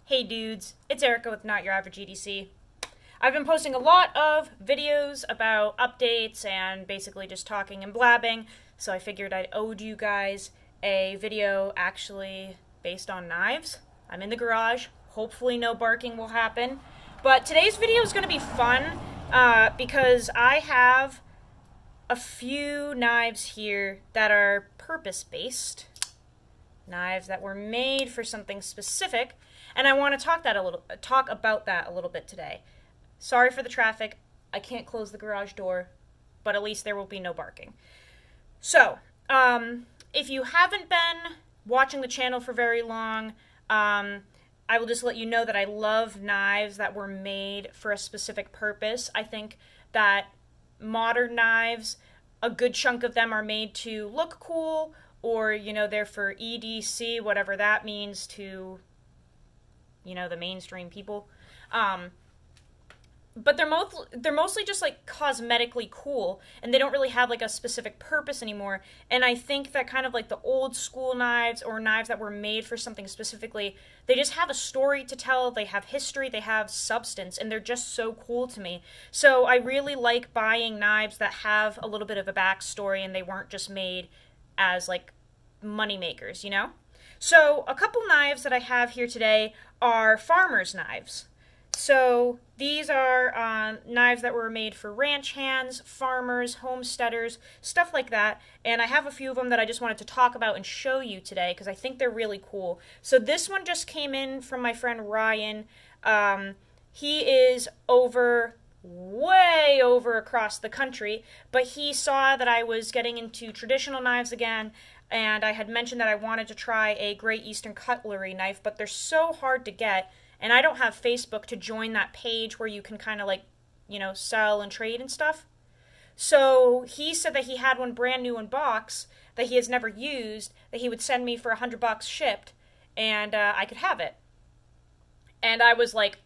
Hey dudes, it's Erica with Not Your Average EDC. I've been posting a lot of videos about updates and basically just talking and blabbing, so I figured I owed you guys a video actually based on knives. I'm in the garage. Hopefully no barking will happen. But today's video is going to be fun because I have a few knives here that are purpose-based. Knives that were made for something specific, and I want to talk about that a little bit today. Sorry for the traffic. I can't close the garage door, but at least there will be no barking. So, if you haven't been watching the channel for very long, I will just let you know that I love knives that were made for a specific purpose. I think that modern knives, a good chunk of them are made to look cool, or, you know, they're for EDC, whatever that means to, you know, the mainstream people. But they're mostly just, like, cosmetically cool, and they don't really have, like, a specific purpose anymore. And I think that kind of, like, the old school knives, or knives that were made for something specifically, they just have a story to tell, they have history, they have substance, and they're just so cool to me. So I really like buying knives that have a little bit of a backstory, and they weren't just made as, like, money makers, you know? So a couple knives that I have here today are farmers' knives. So these are knives that were made for ranch hands, farmers, homesteaders, stuff like that. And I have a few of them that I just wanted to talk about and show you today because I think they're really cool. So this one just came in from my friend Ryan. He is way over across the country, but he saw that I was getting into traditional knives again, and I had mentioned that I wanted to try a Great Eastern Cutlery knife, but they're so hard to get, and I don't have Facebook to join that page where you can kind of, like, you know, sell and trade and stuff. So he said that he had one brand new in box that he has never used, that he would send me for $100 shipped, and I could have it. And I was like,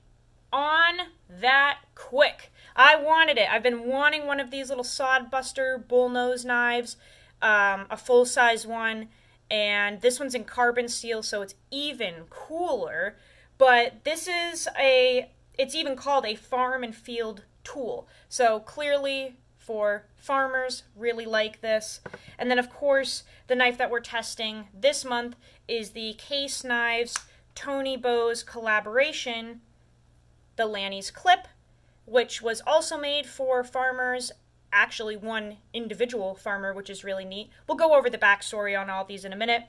on that quick. I wanted it. I've been wanting one of these little Sod Buster bullnose knives, a full-size one, and this one's in carbon steel, so it's even cooler. But this is it's even called a farm and field tool. So clearly for farmers, really like this. And then of course, the knife that we're testing this month is the Case Knives Tony Bowes collaboration, the Lannies Clip, which was also made for farmers, actually one individual farmer, which is really neat. We'll go over the backstory on all these in a minute.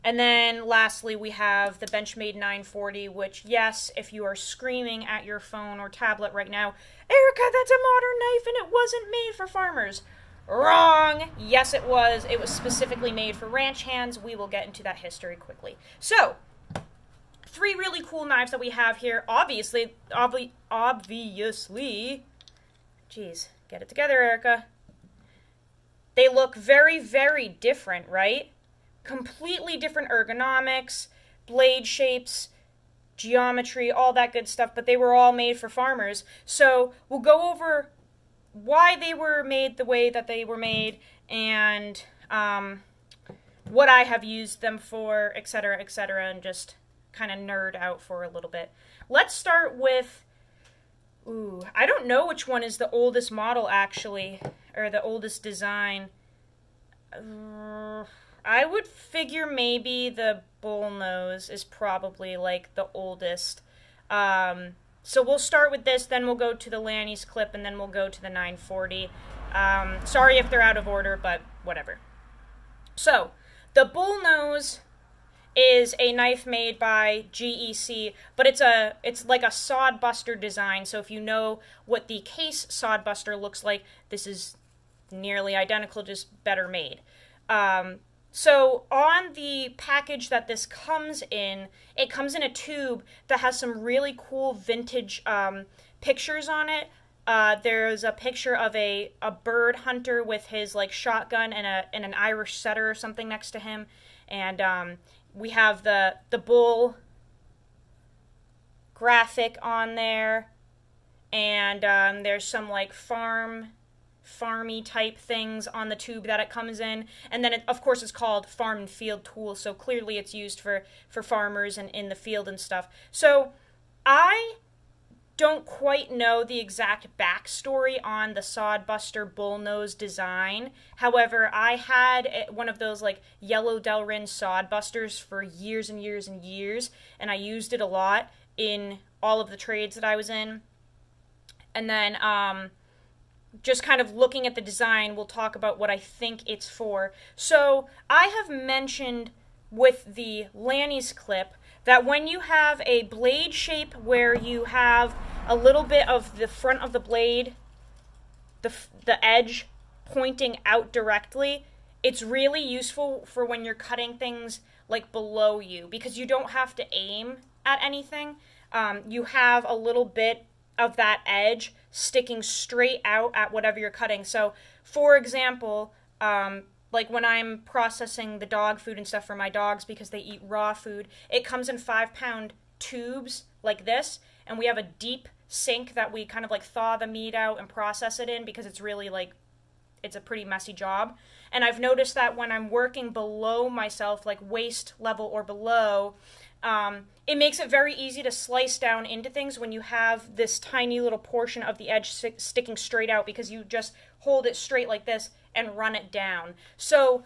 And then lastly, we have the Benchmade 940, which, yes, if you are screaming at your phone or tablet right now, Erica, that's a modern knife and it wasn't made for farmers. Wrong! Yes, it was. It was specifically made for ranch hands. We will get into that history quickly. So, three really cool knives that we have here. Obviously, geez, get it together, Erica. They look very, very different, right? Completely different ergonomics, blade shapes, geometry, all that good stuff, but they were all made for farmers. So we'll go over why they were made the way that they were made and what I have used them for, etc., and just kind of nerd out for a little bit. Let's start with, I don't know which one is the oldest model, actually, or the oldest design. I would figure maybe the bullnose is probably, like, the oldest. So we'll start with this, then we'll go to the Lannies Clip, and then we'll go to the 940. Sorry if they're out of order, but whatever. So, the bullnose is a knife made by GEC, but it's like a Sod Buster design, so if you know what the Case Sod Buster looks like, this is nearly identical, just better made. So on the package that this comes in, it comes in a tube that has some really cool vintage pictures on it. There's a picture of a bird hunter with his, like, shotgun and an Irish setter or something next to him, and we have the bull graphic on there, and there's some, like, farm farmy type things on the tube that it comes in. And then, of course, it's called Farm and Field Tool, so clearly it's used for farmers and in the field and stuff. So I don't quite know the exact backstory on the Sod Buster bullnose design. However, I had one of those like yellow Delrin Sod Busters for years and years and years, and I used it a lot in all of the trades that I was in. And then just kind of looking at the design, we'll talk about what I think it's for. So I have mentioned with the Lannies Clip that when you have a blade shape where you have a little bit of the front of the blade, the edge pointing out directly, it's really useful for when you're cutting things like below you, because you don't have to aim at anything. You have a little bit of that edge sticking straight out at whatever you're cutting. So, for example, like when I'm processing the dog food and stuff for my dogs because they eat raw food, it comes in 5-pound tubes like this, and we have a deep sink that we kind of like thaw the meat out and process it in because it's really like, it's a pretty messy job. And I've noticed that when I'm working below myself, like waist level or below, it makes it very easy to slice down into things when you have this tiny little portion of the edge sticking straight out, because you just hold it straight like this and run it down. So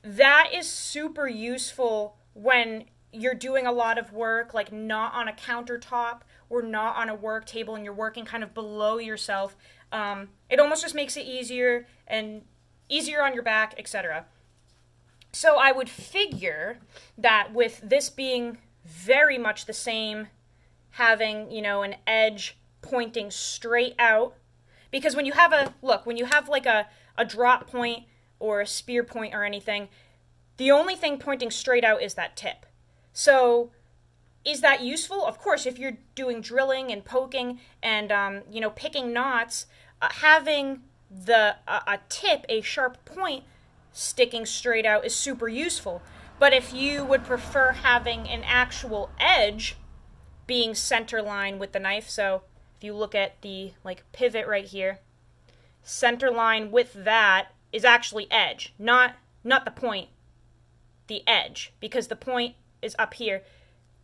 that is super useful when you're doing a lot of work, like not on a countertop or not on a work table, and you're working kind of below yourself. It almost just makes it easier and easier on your back, etc. So I would figure that with this being very much the same, having, you know, an edge pointing straight out, because when you have when you have like a drop point or a spear point or anything, the only thing pointing straight out is that tip. So is that useful? Of course, if you're doing drilling and poking and, you know, picking knots, having a tip, a sharp point sticking straight out is super useful. But if you would prefer having an actual edge being center line with the knife, so if you look at the like pivot right here, center line with that is actually edge, not the point, the edge, because the point is up here.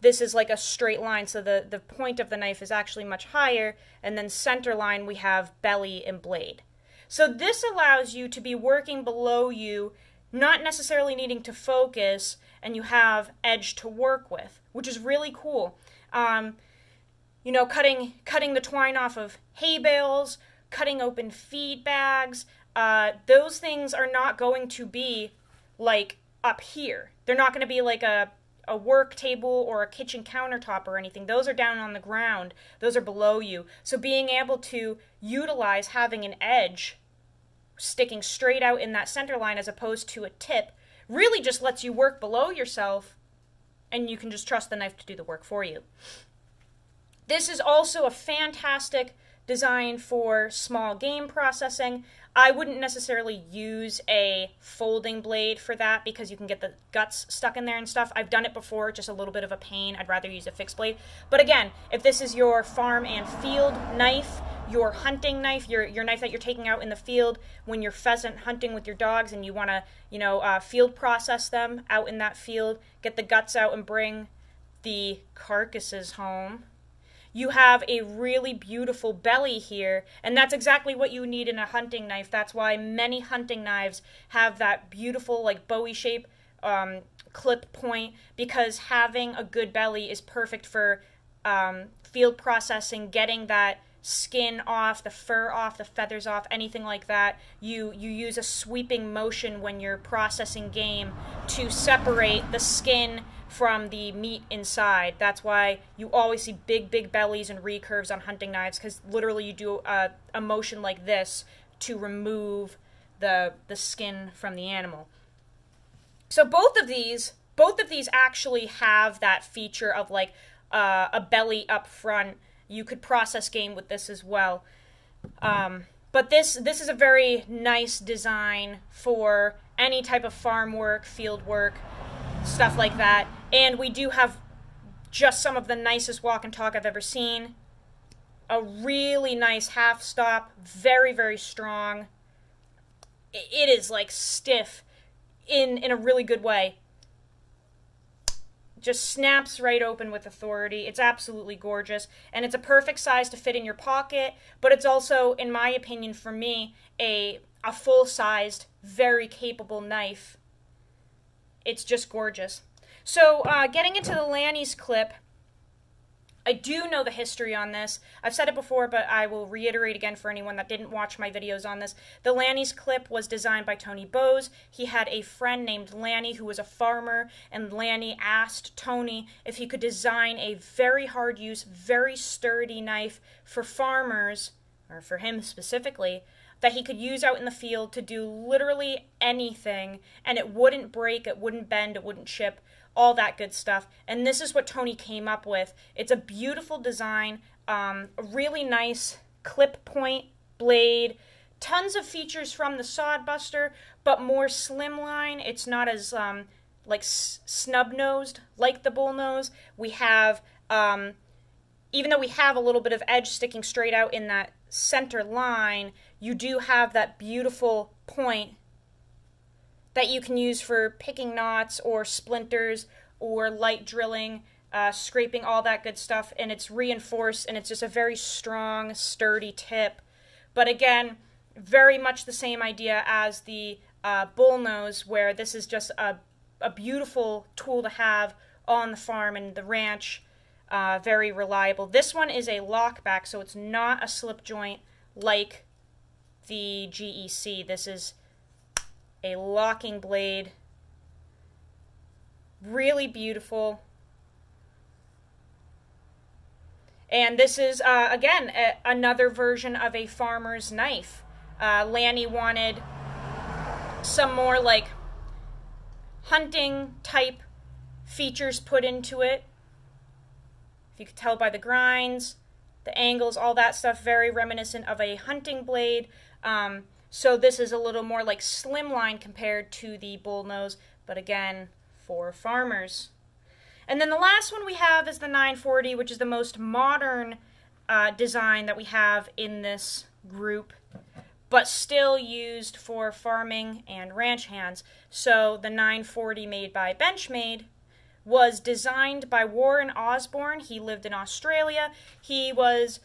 This is like a straight line, so the point of the knife is actually much higher, and then center line we have belly and blade. So this allows you to be working below you, not necessarily needing to focus, and you have edge to work with, which is really cool. You know, cutting the twine off of hay bales, cutting open feed bags, those things are not going to be like up here. They're not going to be like a work table or a kitchen countertop or anything. Those are down on the ground. Those are below you. So being able to utilize having an edge sticking straight out in that center line as opposed to a tip really just lets you work below yourself, and you can just trust the knife to do the work for you. This is also a fantastic design for small game processing. I wouldn't necessarily use a folding blade for that because you can get the guts stuck in there and stuff. I've done it before, just a little bit of a pain. I'd rather use a fixed blade. But again, if this is your farm and field knife, your hunting knife, your knife that you're taking out in the field when you're pheasant hunting with your dogs and you want to, you know, field process them out in that field, get the guts out and bring the carcasses home. You have a really beautiful belly here, and that's exactly what you need in a hunting knife. That's why many hunting knives have that beautiful, like, Bowie shape clip point, because having a good belly is perfect for field processing, getting that skin off, the fur off, the feathers off, anything like that. You use a sweeping motion when you're processing game to separate the skin from the meat inside. That's why you always see big bellies and recurves on hunting knives, because literally you do a motion like this to remove the skin from the animal. So both of these actually have that feature of like a belly up front. You could process game with this as well. But this is a very nice design for any type of farm work, field work, stuff like that. And we do have just some of the nicest walk and talk I've ever seen. A really nice half stop, very, very strong. it is like stiff in a really good way. Just snaps right open with authority. It's absolutely gorgeous, and it's a perfect size to fit in your pocket, but it's also, in my opinion, for me, a full-sized, very capable knife. It's just gorgeous. So, getting into the Lannies Clip, I do know the history on this. I've said it before, but I will reiterate again for anyone that didn't watch my videos on this. The Lannies Clip was designed by Tony Bowes. He had a friend named Lanny who was a farmer, and Lanny asked Tony if he could design a very hard-use, very sturdy knife for farmers, or for him specifically, that he could use out in the field to do literally anything, and it wouldn't break, it wouldn't bend, it wouldn't chip, all that good stuff. And this is what Tony came up with. It's a beautiful design, a really nice clip point blade, tons of features from the Sod Buster, but more slimline. It's not as like snub-nosed like the bullnose. We have, even though we have a little bit of edge sticking straight out in that center line, you do have that beautiful point that you can use for picking knots or splinters or light drilling, scraping, all that good stuff, and it's reinforced, and it's just a very strong, sturdy tip. But again, very much the same idea as the bullnose, where this is just a beautiful tool to have on the farm and the ranch, very reliable. This one is a lockback, so it's not a slip joint like the GEC. This is a locking blade, really beautiful. And this is, again, another version of a farmer's knife. Lanny wanted some more, like, hunting type features put into it. If you could tell by the grinds, the angles, all that stuff, very reminiscent of a hunting blade. So this is a little more like slimline compared to the bullnose, but again, for farmers. And then the last one we have is the 940, which is the most modern design that we have in this group, but still used for farming and ranch hands. So the 940 made by Benchmade was designed by Warren Osborne. He lived in Australia. He was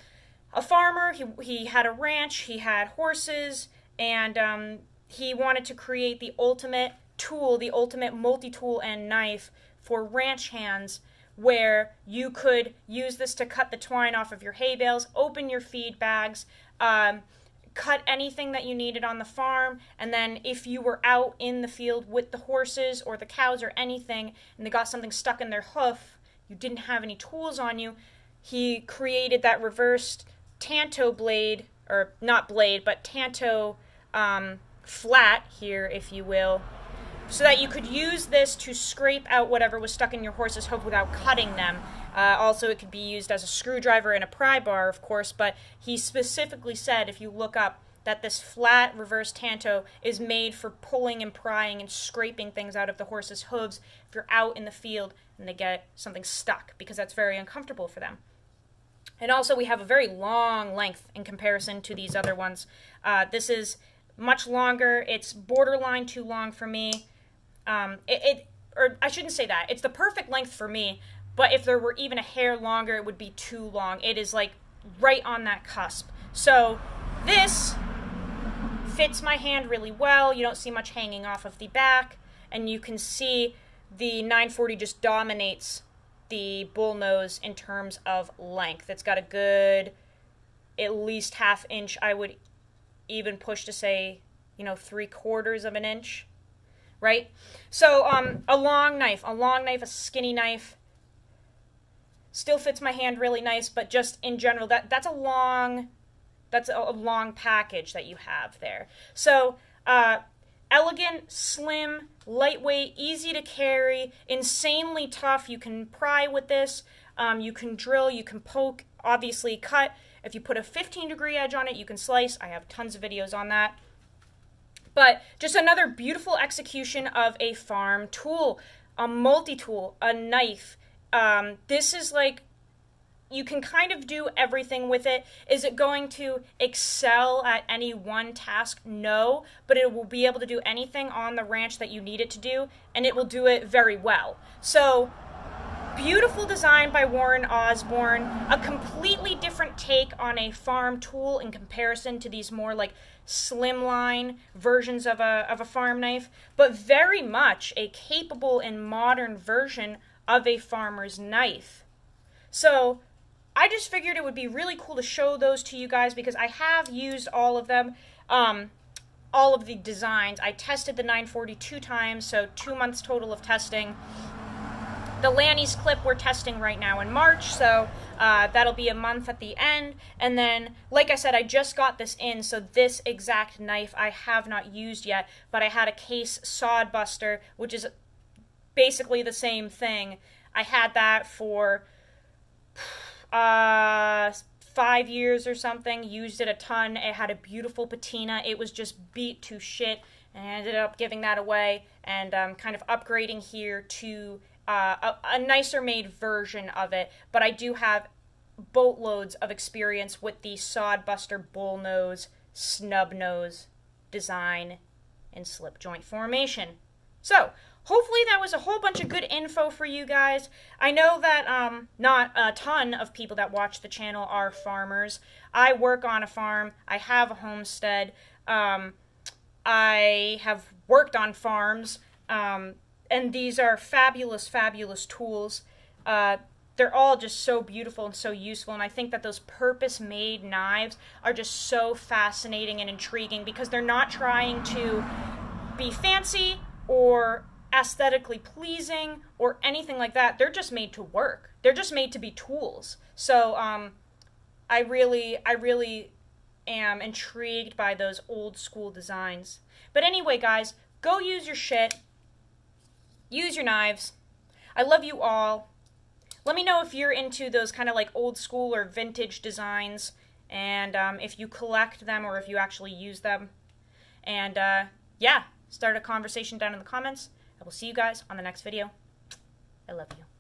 a farmer. He had a ranch. He had horses. And he wanted to create the ultimate tool, the ultimate multi-tool and knife for ranch hands, where you could use this to cut the twine off of your hay bales, open your feed bags, cut anything that you needed on the farm, and then if you were out in the field with the horses or the cows or anything, and they got something stuck in their hoof, you didn't have any tools on you, he created that reversed tanto blade, or not blade, but tanto flat here, if you will, so that you could use this to scrape out whatever was stuck in your horse's hoof without cutting them. Also, it could be used as a screwdriver and a pry bar, of course, but he specifically said, if you look up, that this flat reverse tanto is made for pulling and prying and scraping things out of the horse's hooves if you're out in the field and they get something stuck, because that's very uncomfortable for them. And also, we have a very long length in comparison to these other ones. This is much longer. It's borderline too long for me. Or I shouldn't say that. It's the perfect length for me, but if there were even a hair longer, it would be too long. It is like right on that cusp. So this fits my hand really well. You don't see much hanging off of the back, and you can see the 940 just dominates the bullnose in terms of length. It's got a good, at least ½ inch. I would even push to say, 3/4 of an inch, right? So a long knife, a skinny knife, still fits my hand really nice, but just in general, that's a long package that you have there. So elegant, slim, lightweight, easy to carry, insanely tough. You can pry with this, you can drill, you can poke, obviously cut. If you put a 15-degree edge on it, you can slice. I have tons of videos on that. But just another beautiful execution of a farm tool, a multi-tool, a knife. This is like you can kind of do everything with it. Is it going to excel at any one task? No, but it will be able to do anything on the ranch that you need it to do, and it will do it very well. So, beautiful design by Warren Osborne, a completely different take on a farm tool in comparison to these more like slimline versions of a farm knife, but very much a capable and modern version of a farmer's knife. So I just figured it would be really cool to show those to you guys because I have used all of them, all of the designs. I tested the 940 2 times, so 2 months total of testing. The Lannies Clip we're testing right now in March, so that'll be a month at the end. And then, like I said, I just got this in, so this exact knife I have not used yet, but I had a case Sod Buster, which is basically the same thing. I had that for 5 years or something, used it a ton. It had a beautiful patina. It was just beat to shit, and I ended up giving that away and kind of upgrading here to a nicer made version of it. But I do have boatloads of experience with the Sod Buster bull nose, snub nose design and slip joint formation. So, hopefully that was a whole bunch of good info for you guys. I know that not a ton of people that watch the channel are farmers. I work on a farm. I have a homestead. I have worked on farms. And these are fabulous, fabulous tools. They're all just so beautiful and so useful, and I think that those purpose-made knives are just so fascinating and intriguing because they're not trying to be fancy or aesthetically pleasing or anything like that. They're just made to work. They're just made to be tools. So I really am intrigued by those old school designs. But anyway, guys, go use your shit. Use your knives. I love you all. Let me know if you're into those kind of like old school or vintage designs, and if you collect them or if you actually use them. And yeah, start a conversation down in the comments. I will see you guys on the next video. I love you.